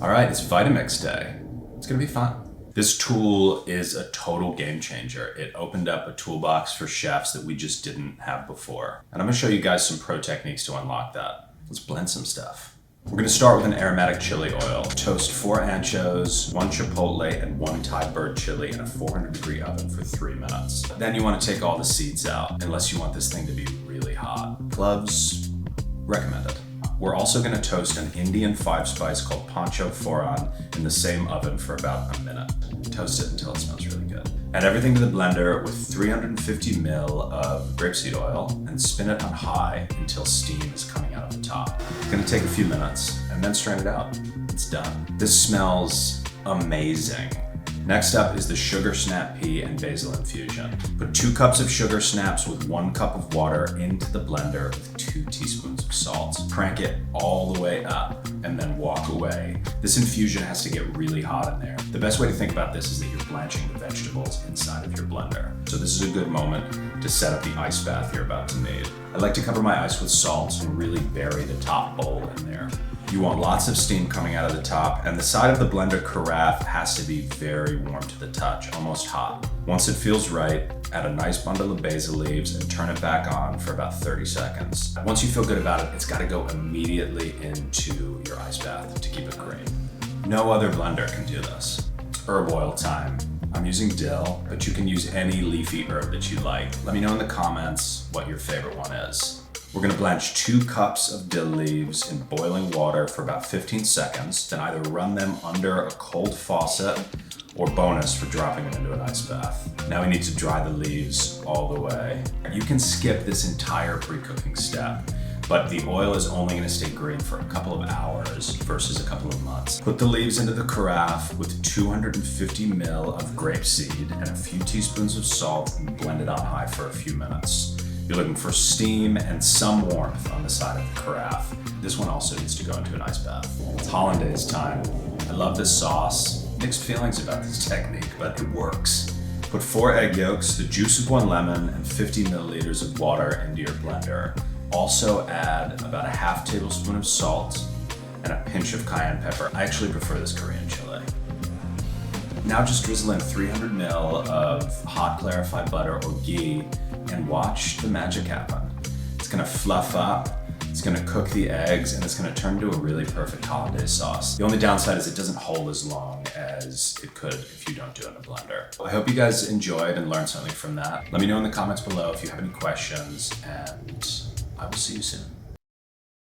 All right, it's Vitamix day. It's gonna be fun. This tool is a total game changer. It opened up a toolbox for chefs that we just didn't have before. And I'm gonna show you guys some pro techniques to unlock that. Let's blend some stuff. We're gonna start with an aromatic chili oil. Toast 4 anchos, 1 chipotle, and 1 Thai bird chili in a 400-degree oven for 3 minutes. Then you wanna take all the seeds out, unless you want this thing to be really hot. Gloves, recommended. We're also gonna toast an Indian 5-spice called Pancho Foran in the same oven for about a minute. Toast it until it smells really good. Add everything to the blender with 350 ml of grapeseed oil and spin it on high until steam is coming out of the top. It's gonna take a few minutes and then strain it out. It's done. This smells amazing. Next up is the sugar snap pea and basil infusion. Put 2 cups of sugar snaps with 1 cup of water into the blender with 2 teaspoons of salt. Crank it all the way up and then walk away. This infusion has to get really hot in there. The best way to think about this is that you're blanching the vegetables inside of your blender. So this is a good moment to set up the ice bath you're about to need. I like to cover my ice with salt and really bury the top bowl in there. You want lots of steam coming out of the top, and the side of the blender carafe has to be very warm to the touch, almost hot. Once it feels right, add a nice bundle of basil leaves and turn it back on for about 30 seconds. Once you feel good about it, it's gotta go immediately into your ice bath to keep it green. No other blender can do this. It's herb oil time. I'm using dill, but you can use any leafy herb that you like. Let me know in the comments what your favorite one is. We're gonna blanch 2 cups of dill leaves in boiling water for about 15 seconds, then either run them under a cold faucet or bonus for dropping them into an ice bath. Now we need to dry the leaves all the way. You can skip this entire pre-cooking step, but the oil is only gonna stay green for a couple of hours versus a couple of months. Put the leaves into the carafe with 250 ml of grapeseed and a few teaspoons of salt and blend it on high for a few minutes. You're looking for steam and some warmth on the side of the carafe. This one also needs to go into an ice bath. It's hollandaise time. I love this sauce. Mixed feelings about this technique, but it works. Put 4 egg yolks, the juice of 1 lemon, and 50 milliliters of water into your blender. Also add about a ½ tablespoon of salt and a pinch of cayenne pepper. I actually prefer this Korean chili. Now just drizzle in 300 ml of hot clarified butter or ghee and watch the magic happen. It's gonna fluff up, it's gonna cook the eggs, and it's gonna turn into a really perfect hollandaise sauce. The only downside is it doesn't hold as long as it could if you don't do it in a blender. I hope you guys enjoyed and learned something from that. Let me know in the comments below if you have any questions, and I will see you soon.